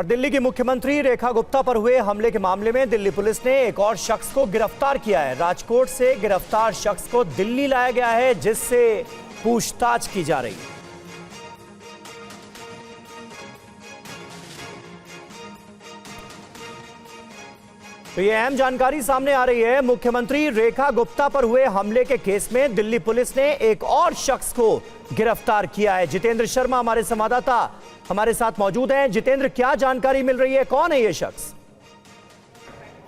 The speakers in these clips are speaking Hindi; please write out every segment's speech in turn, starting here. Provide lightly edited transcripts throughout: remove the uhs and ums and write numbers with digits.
और दिल्ली की मुख्यमंत्री रेखा गुप्ता पर हुए हमले के मामले में दिल्ली पुलिस ने एक और शख्स को गिरफ्तार किया है। राजकोट से गिरफ्तार शख्स को दिल्ली लाया गया है, जिससे पूछताछ की जा रही है। तो ये अहम जानकारी सामने आ रही है। मुख्यमंत्री रेखा गुप्ता पर हुए हमले के केस में दिल्ली पुलिस ने एक और शख्स को गिरफ्तार किया है। जितेंद्र शर्मा हमारे संवाददाता हमारे साथ मौजूद हैं। जितेंद्र, क्या जानकारी मिल रही है, कौन है ये शख्स?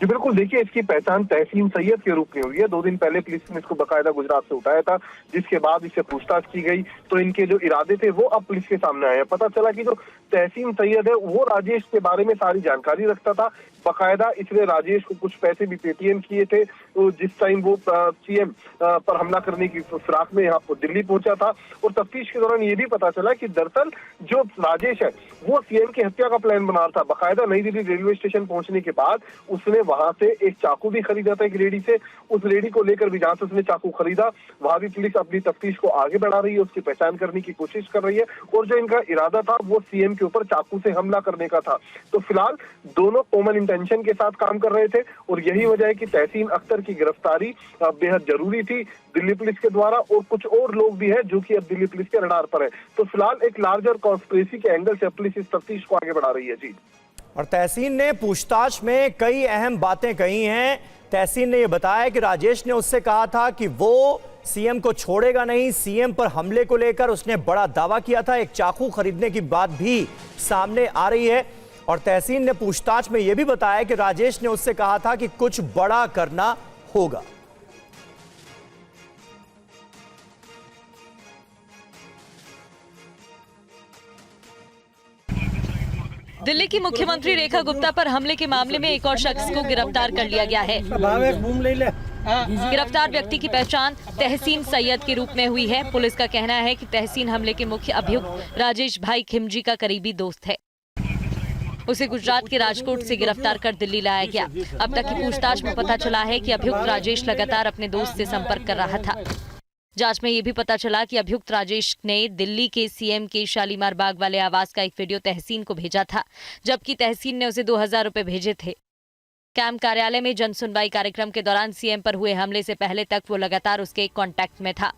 जी बिल्कुल, देखिए इसकी पहचान तहसीन सैयद के रूप में हुई है। 2 दिन पहले पुलिस ने इसको बकायदा गुजरात से उठाया था, जिसके बाद इससे पूछताछ की गई तो इनके जो इरादे थे वो अब पुलिस के सामने आए हैं। पता चला कि जो तहसीन सैयद है वो राजेश के बारे में सारी जानकारी रखता था। बकायदा इसने राजेश को कुछ पैसे भी पेटीएम किए थे, तो जिस टाइम वो सीएम पर हमला करने की फिराक में यहाँ पर दिल्ली पहुंचा था। और तफ्तीश के दौरान ये भी पता चला कि दरअसल जो राजेश है वो सीएम की हत्या का प्लान बना रहा था। बकायदा नई दिल्ली रेलवे स्टेशन पहुंचने के बाद उसने वहां से एक चाकू भी खरीदा था एक लेडी से। उस लेडी को लेकर भी जहां से उसने चाकू खरीदा वहां भी पुलिस अपनी तफ्तीश को आगे बढ़ा रही है, उसकी पहचान करने की कोशिश कर रही है। और जो इनका इरादा था वो सीएम के ऊपर चाकू से हमला करने का था। तो फिलहाल दोनों कॉमन इंटेंशन के साथ काम कर रहे थे और यही वजह है कि तहसीन अख्तर की गिरफ्तारी बेहद जरूरी थी दिल्ली पुलिस के द्वारा। और कुछ और लोग भी हैं जो कि अब दिल्ली पुलिस के रडार पर है। तो फिलहाल एक लार्जर कॉन्स्पिरेसी के एंगल से पुलिस इस तफ्तीश को आगे बढ़ा रही है। जी, और तहसीन ने पूछताछ में कई अहम बातें कही हैं। तहसीन ने यह बताया कि राजेश ने उससे कहा था कि वो सीएम को छोड़ेगा नहीं। सीएम पर हमले को लेकर उसने बड़ा दावा किया था। एक चाकू खरीदने की बात भी सामने आ रही है। और तहसीन ने पूछताछ में यह भी बताया कि राजेश ने उससे कहा था कि कुछ बड़ा करना होगा। दिल्ली की मुख्यमंत्री रेखा गुप्ता पर हमले के मामले में एक और शख्स को गिरफ्तार कर लिया गया है। गिरफ्तार व्यक्ति की पहचान तहसीन सैयद के रूप में हुई है। पुलिस का कहना है कि तहसीन हमले के मुख्य अभियुक्त राजेश भाई खिमजी का करीबी दोस्त है। उसे गुजरात के राजकोट से गिरफ्तार कर दिल्ली लाया गया। अब तक की पूछताछ में पता चला है कि अभियुक्त राजेश लगातार अपने दोस्त से संपर्क कर रहा था। जांच में यह भी पता चला कि अभियुक्त राजेश ने दिल्ली के सीएम के शालीमार बाग वाले आवास का एक वीडियो तहसीन को भेजा था, जबकि तहसीन ने उसे 2000 रुपए भेजे थे। कैंप कार्यालय में जन सुनवाई कार्यक्रम के दौरान सीएम पर हुए हमले से पहले तक वो लगातार उसके कांटेक्ट में था।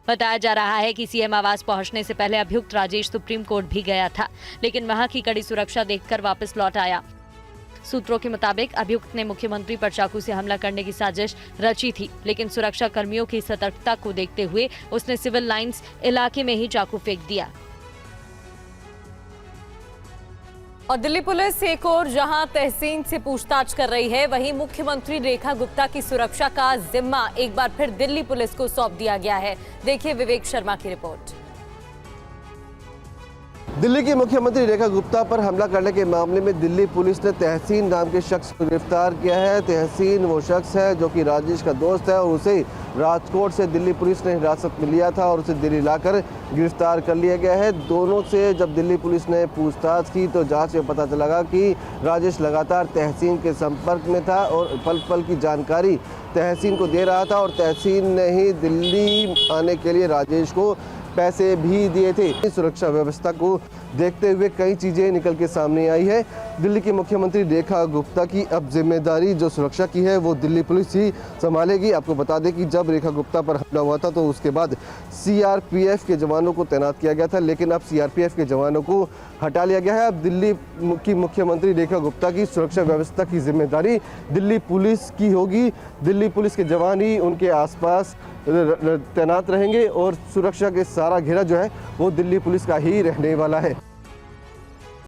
बताया जा रहा है कि सीएम आवास पहुंचने से पहले अभियुक्त राजेश सुप्रीम कोर्ट भी गया था, लेकिन वहां की कड़ी सुरक्षा देखकर वापस लौट आया। सूत्रों के मुताबिक अभियुक्त ने मुख्यमंत्री पर चाकू से हमला करने की साजिश रची थी, लेकिन सुरक्षा कर्मियों की सतर्कता को देखते हुए उसने सिविल लाइंस इलाके में ही चाकू फेंक दिया। और दिल्ली पुलिस एक और जहां तहसीन से पूछताछ कर रही है, वहीं मुख्यमंत्री रेखा गुप्ता की सुरक्षा का जिम्मा एक बार फिर दिल्ली पुलिस को सौंप दिया गया है। देखिए विवेक शर्मा की रिपोर्ट। दिल्ली की मुख्यमंत्री रेखा गुप्ता पर हमला करने के मामले में दिल्ली पुलिस ने तहसीन नाम के शख्स को गिरफ्तार किया है। तहसीन वो शख्स है जो कि राजेश का दोस्त है और उसे राजकोट से दिल्ली पुलिस ने हिरासत में लिया था और उसे दिल्ली लाकर गिरफ्तार कर लिया गया है। दोनों से जब दिल्ली पुलिस ने पूछताछ की तो जांच में पता चला कि राजेश लगातार तहसीन के संपर्क में था और पल पल की जानकारी तहसीन को दे रहा था और तहसीन ने ही दिल्ली आने के लिए राजेश को पैसे भी दिए थे। सुरक्षा व्यवस्था को देखते हुए कई चीज़ें निकल के सामने आई है। दिल्ली की मुख्यमंत्री रेखा गुप्ता की अब जिम्मेदारी जो सुरक्षा की है वो दिल्ली पुलिस ही संभालेगी। आपको बता दें कि जब रेखा गुप्ता पर हमला हुआ था तो उसके बाद सीआरपीएफ के जवानों को तैनात किया गया था, लेकिन अब सीआरपीएफ के जवानों को हटा लिया गया है। अब दिल्ली की मुख्यमंत्री रेखा गुप्ता की सुरक्षा व्यवस्था की जिम्मेदारी दिल्ली पुलिस की होगी। दिल्ली पुलिस के जवान ही उनके आसपास तैनात रहेंगे और सुरक्षा के सारा घेरा जो है वो दिल्ली पुलिस का ही रहने वाला है।